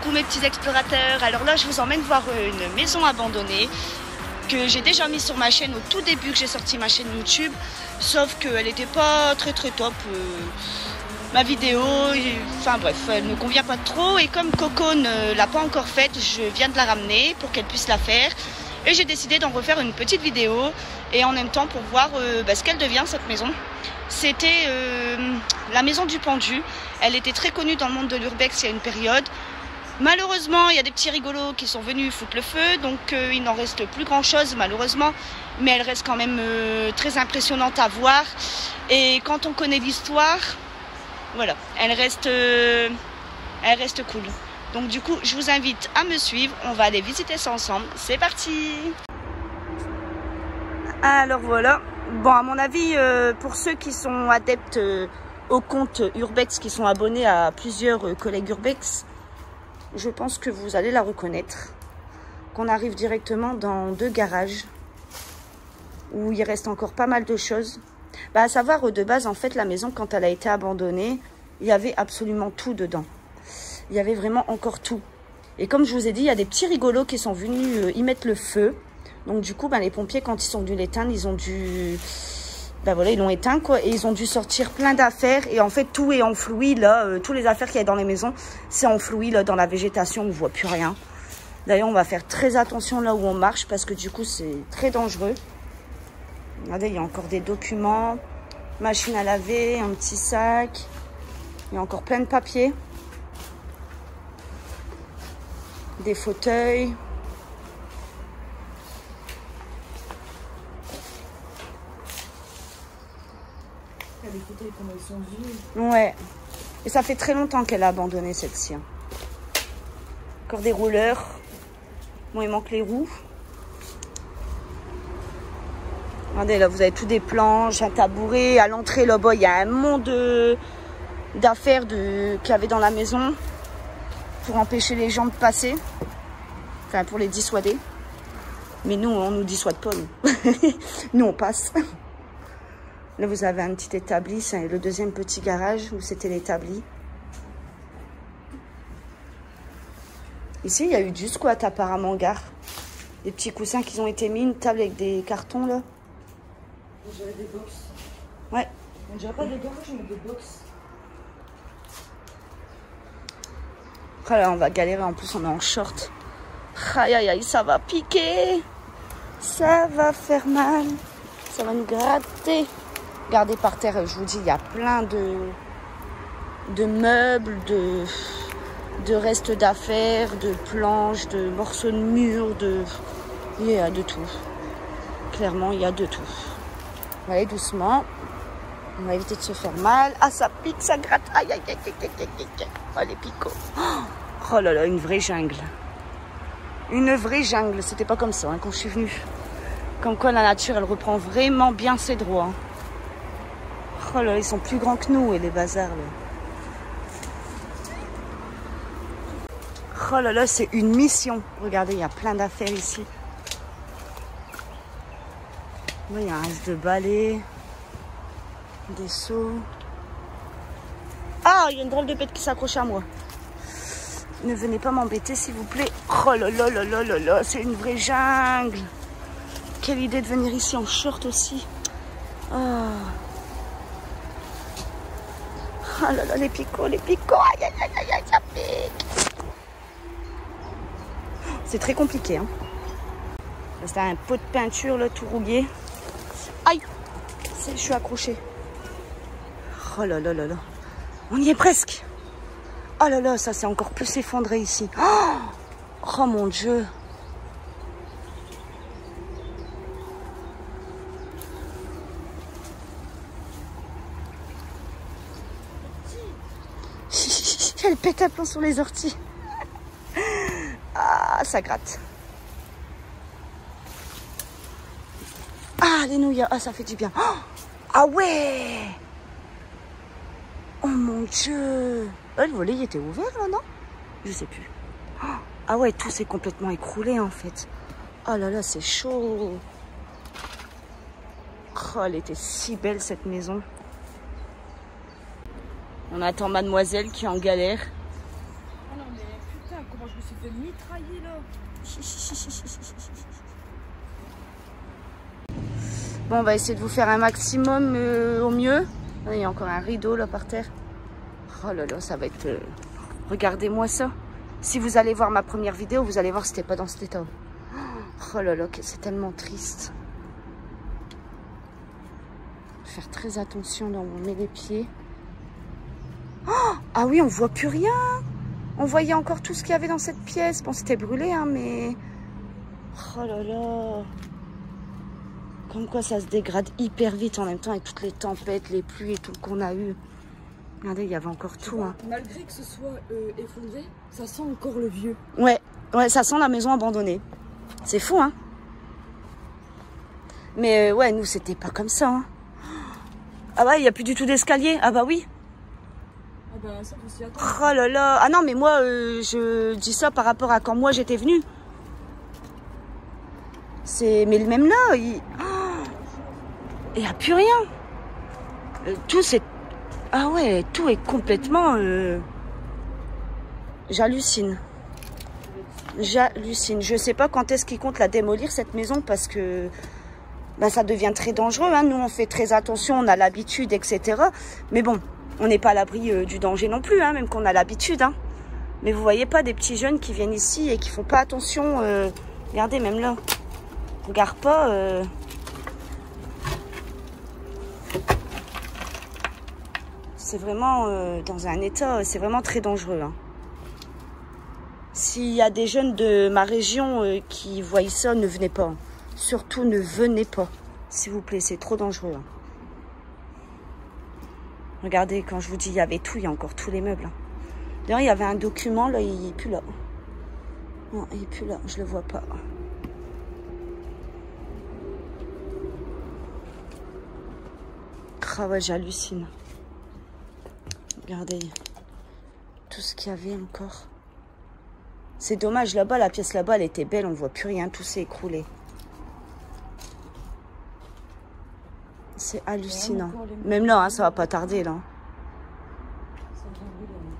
coucou mes petits explorateurs. Alors là je vous emmène voir une maison abandonnée que j'ai déjà mise sur ma chaîne au tout début que j'ai sorti ma chaîne YouTube. Sauf qu'elle n'était pas très top. Ma vidéo, enfin bref, elle ne convient pas trop. Et comme Coco ne l'a pas encore faite, je viens de la ramener pour qu'elle puisse la faire. Et j'ai décidé d'en refaire une petite vidéo. Et en même temps pour voir ce qu'elle devient cette maison. C'était la maison du pendu. Elle était très connue dans le monde de l'urbex il y a une période. Malheureusement, il y a des petits rigolos qui sont venus foutre le feu. Donc il n'en reste plus grand chose malheureusement. Mais elle reste quand même très impressionnante à voir. Et quand on connaît l'histoire, voilà, elle reste cool. Donc du coup, je vous invite à me suivre. On va aller visiter ça ensemble. C'est parti! Alors voilà. Bon, à mon avis, pour ceux qui sont adeptes au compte Urbex, qui sont abonnés à plusieurs collègues Urbex, je pense que vous allez la reconnaître. Qu'on arrive directement dans 2 garages où il reste encore pas mal de choses. À savoir, de base, en fait, la maison, quand elle a été abandonnée, il y avait absolument tout dedans. Il y avait vraiment encore tout. Et comme je vous ai dit, il y a des petits rigolos qui sont venus y mettre le feu. Donc du coup, les pompiers, quand ils sont dû l'éteindre, ils ont dû... voilà, ils l'ont éteint, quoi. Et ils ont dû sortir plein d'affaires. Et en fait, tout est enfoui, là. Toutes les affaires qu'il y a dans les maisons, c'est enfoui, là, dans la végétation. On ne voit plus rien. D'ailleurs, on va faire très attention là où on marche, parce que du coup, c'est très dangereux. Regardez, il y a encore des documents. Machine à laver, un petit sac. Il y a encore plein de papiers. Des fauteuils. Les fauteuils, comment ils sont vieux. Ouais. Et ça fait très longtemps qu'elle a abandonné cette-ci. Encore des rouleurs. Bon, il manque les roues. Regardez, là, vous avez tout des planches, un tabouret. À l'entrée, là-bas, il y a un monde d'affaires qu'il y avait dans la maison pour empêcher les gens de passer. Enfin, pour les dissuader. Mais nous, on nous dissuade pas, nous. Nous, on passe. Là, vous avez un petit établi. C'est le deuxième petit garage où c'était l'établi. Ici, il y a eu du squat apparemment, gare. Des petits coussins qui ont été mis, une table avec des cartons, là. On dirait des box. Ouais. On dirait pas des garages, mais des box. Oh là, on va galérer. En plus, on est en short. Aïe, aïe, aïe, ça va piquer. Ça va faire mal. Ça va nous gratter. Regardez par terre, je vous dis, il y a plein de meubles, de restes d'affaires, de planches, de morceaux de murs, il y a de tout. Clairement, il y a de tout. On va aller doucement. On va éviter de se faire mal. Ah, ça pique, ça gratte. Aïe, aïe, aïe, aïe, aïe, aïe, aïe. Oh, les picots. Oh là là, une vraie jungle. Une vraie jungle. C'était pas comme ça quand je suis venue. Comme quoi, la nature, elle reprend vraiment bien ses droits. Oh là, ils sont plus grands que nous, et les bazars, là. Oh là là, c'est une mission. Regardez, il y a plein d'affaires ici. Oui, il y a un reste de balai. Des seaux. Ah, il y a une drôle de bête qui s'accroche à moi. Ne venez pas m'embêter, s'il vous plaît. Oh là là là là là là, c'est une vraie jungle. Quelle idée de venir ici en short aussi. Oh. Oh là là, les picots, les picots. Aïe, aïe, aïe, aïe, ça pique. C'est très compliqué. Hein. C'est un pot de peinture, là, tout rouillé. Aïe, je suis accrochée. Oh là là là là. On y est presque. Oh là là, ça s'est encore plus effondré ici. Oh mon Dieu. Elle pète à plomb sur les orties. Ah, ça gratte. Ah, les nouilles. Ah, ça fait du bien. Ah ouais. Oh mon Dieu. Oh, le volet, il était ouvert là, non? Je sais plus. Ah ouais, tout s'est complètement écroulé en fait. Oh là là, c'est chaud. Oh, elle était si belle cette maison. On attend mademoiselle qui est en galère. Oh non mais putain, comment Bon, on va essayer de vous faire un maximum au mieux. Il y a encore un rideau là par terre. Oh là là, ça va être... Regardez-moi ça. Si vous allez voir ma première vidéo, vous allez voir que c'était pas dans cet état. Oh là là, c'est tellement triste. Faire très attention là où on met les pieds. Oh, ah oui, on voit plus rien. On voyait encore tout ce qu'il y avait dans cette pièce. Bon, c'était brûlé, hein, mais... Oh là là. Comme quoi ça se dégrade hyper vite en même temps avec toutes les tempêtes, les pluies et tout qu'on a eu. Regardez, il y avait encore tout. Hein. Malgré que ce soit effondré, ça sent encore le vieux. Ouais, ouais, ça sent la maison abandonnée. C'est fou, hein. Mais ouais, nous, c'était pas comme ça. Hein. Ah ouais, il n'y a plus du tout d'escalier. Ah bah oui. Ah bah ça, faut s'y attendre. Oh là là. Ah non, mais moi, je dis ça par rapport à quand moi j'étais venue. C'est... Mais même là, il n'y a plus rien. Tout c'est... Ah ouais, tout est complètement... J'hallucine. J'hallucine. Je sais pas quand est-ce qu'ils comptent la démolir, cette maison, parce que ben, ça devient très dangereux. Hein. Nous, on fait très attention, on a l'habitude, etc. Mais bon, on n'est pas à l'abri du danger non plus, hein, même qu'on a l'habitude. Hein. Mais vous voyez pas des petits jeunes qui viennent ici et qui font pas attention. Regardez, même là. Regarde pas. C'est vraiment dans un état, c'est vraiment très dangereux. Hein. S'il y a des jeunes de ma région qui voient ça, ne venez pas. Surtout, ne venez pas. S'il vous plaît, c'est trop dangereux. Hein. Regardez, quand je vous dis, il y avait tout, il y a encore tous les meubles. Hein. D'ailleurs, il y avait un document, là, il n'est plus là. Non, il n'est plus là, je ne le vois pas. Ah ouais, j'hallucine. Regardez, tout ce qu'il y avait encore. C'est dommage, là-bas, la pièce là-bas, elle était belle, on ne voit plus rien, tout s'est écroulé. C'est hallucinant. Même là, hein, ça va pas tarder, là.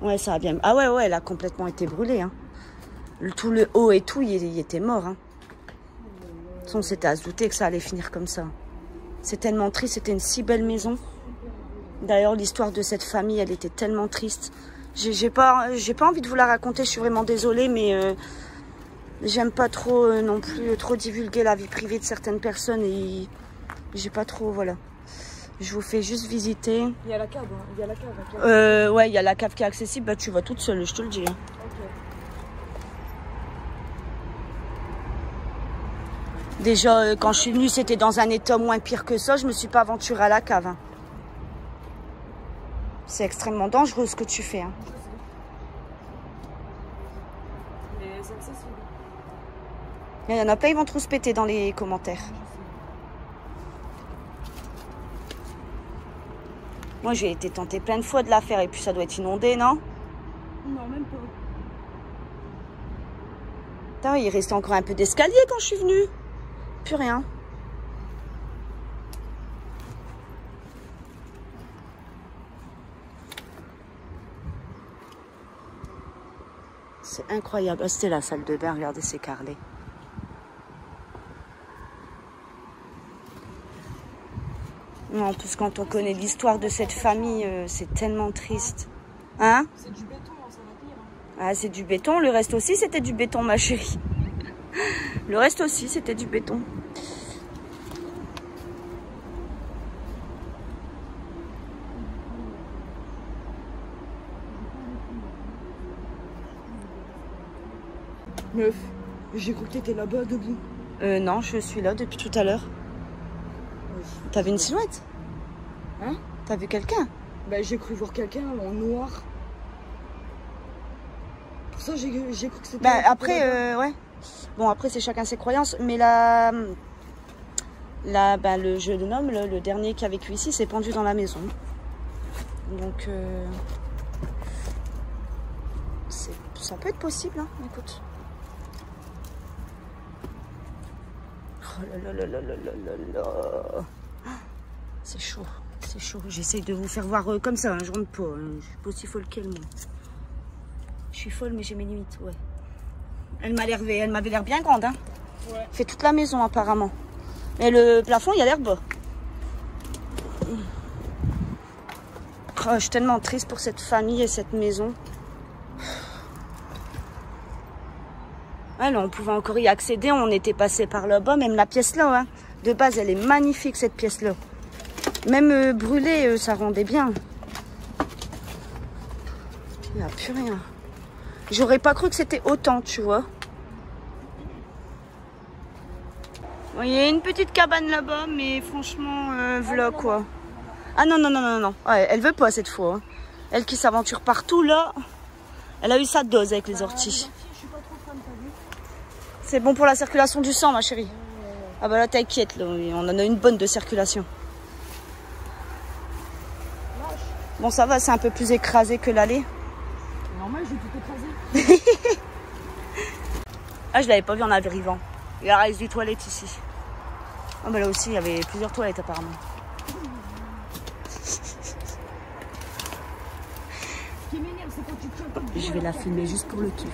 Ouais, ça va bien. Ah ouais, ouais, elle a complètement été brûlée. Hein. Tout le haut et tout, il était mort. Hein. De toute façon, c'était à se douter que ça allait finir comme ça. C'est tellement triste, c'était une si belle maison. D'ailleurs, l'histoire de cette famille, elle était tellement triste. J'ai pas envie de vous la raconter, je suis vraiment désolée, mais j'aime pas trop non plus trop divulguer la vie privée de certaines personnes et j'ai pas trop, voilà. Je vous fais juste visiter. Il y a la cave, hein. Il y a la cave. Ouais, il y a la cave qui est accessible, bah tu vas toute seule, je te le dis. Hein. Okay. Déjà, quand je suis venue, c'était dans un état moins pire que ça, je me suis pas aventurée à la cave. Hein. C'est extrêmement dangereux ce que tu fais. Hein. Mais c'est accessible. Il y en a plein, ils vont trop se péter dans les commentaires. Moi, j'ai été tentée plein de fois de la faire et puis ça doit être inondé, non? Non, même pas. Putain, il restait encore un peu d'escalier quand je suis venue. Plus rien. C'est incroyable. Ah, c'était la salle de bain, regardez, c'est carrelé. En plus, quand on connaît l'histoire de cette famille, c'est tellement triste. Hein? C'est du béton, hein, ça va tenir. Hein. Ah, c'est du béton. Le reste aussi, c'était du béton, ma chérie. Le reste aussi, c'était du béton. Meuf, j'ai cru que t'étais là-bas, debout. Non, je suis là depuis tout à l'heure. T'as vu une silhouette? Hein? T'as vu quelqu'un? Bah, j'ai cru voir quelqu'un en noir. Pour ça, j'ai cru que c'était... Bah, après, ouais. Bon, après, c'est chacun ses croyances. Mais là, bah, le jeune homme, le dernier qui a vécu ici, s'est pendu dans la maison. Donc, ça peut être possible, hein. Écoute. Oh là là là là là là là. C'est chaud, c'est chaud. J'essaye de vous faire voir comme ça, hein. Je rentre pas. Hein. Je suis pas aussi folle qu'elle, moi. Je suis folle, mais j'ai mes limites, ouais. Elle m'avait l'air bien grande, hein. Ouais. Fait toute la maison apparemment. Mais le plafond, il a l'air bas. Oh, je suis tellement triste pour cette famille et cette maison. Ouais, là, on pouvait encore y accéder, on était passé par là-bas, même la pièce là, hein. De base, elle est magnifique cette pièce-là. Même brûlée, ça rendait bien. Il n'y a plus rien. J'aurais pas cru que c'était autant, tu vois. Bon, il y a une petite cabane là-bas, mais franchement, voilà quoi. Ah non, non, non, non, non. Ouais, elle veut pas cette fois. Hein. Elle qui s'aventure partout là, elle a eu sa dose avec les orties. C'est bon pour la circulation du sang, ma chérie. Ah bah là, t'inquiète, là. On en a une bonne de circulation. Bon, ça va, c'est un peu plus écrasé que l'allée. Normal, je vais tout écraser. Ah, je l'avais pas vu en arrivant. Il y a reste du toilette ici. Ah bah là aussi, il y avait plusieurs toilettes apparemment. Ce qui m'énerve, c'est quand tu tiens. Je vais la filmer juste pour le kiff.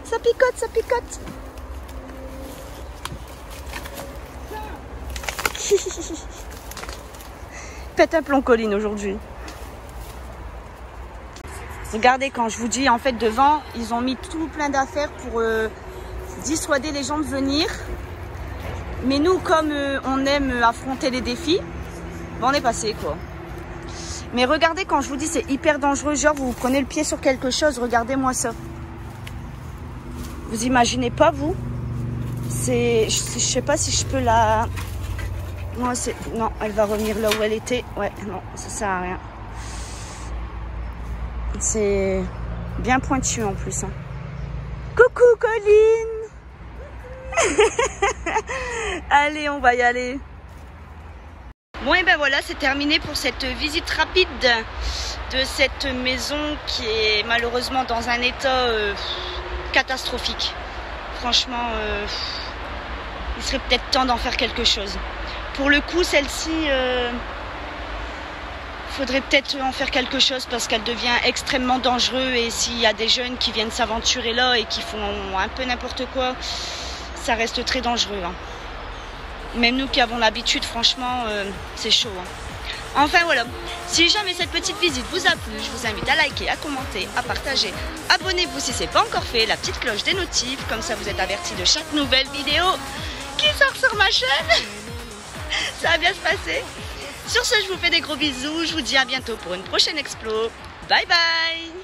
Ça picote, ça picote. Pète un plomb, Colline, aujourd'hui. Regardez, quand je vous dis, en fait, devant, ils ont mis tout plein d'affaires pour dissuader les gens de venir. Mais nous, comme on aime affronter les défis, ben, on est passé, quoi. Mais regardez, quand je vous dis, c'est hyper dangereux. Genre, vous prenez le pied sur quelque chose, regardez-moi ça. Vous imaginez pas, vous? C'est... Je sais pas si je peux la... Moi, c'est... Non, elle va revenir là où elle était. Ouais, non, ça sert à rien. C'est bien pointu en plus. Hein. Coucou, Colline. Allez, on va y aller. Bon, et ben voilà, c'est terminé pour cette visite rapide de cette maison qui est malheureusement dans un état catastrophique. Franchement, il serait peut-être temps d'en faire quelque chose. Pour le coup, celle-ci, faudrait peut-être en faire quelque chose parce qu'elle devient extrêmement dangereuse et s'il y a des jeunes qui viennent s'aventurer là et qui font un peu n'importe quoi, ça reste très dangereux. Hein. Même nous qui avons l'habitude, franchement, c'est chaud. Hein. Enfin voilà, si jamais cette petite visite vous a plu, je vous invite à liker, à commenter, à partager. Abonnez-vous si ce n'est pas encore fait, la petite cloche des notifs, comme ça vous êtes avertis de chaque nouvelle vidéo qui sort sur ma chaîne. Ça va bien se passer. Sur ce, je vous fais des gros bisous, je vous dis à bientôt pour une prochaine explo. Bye bye.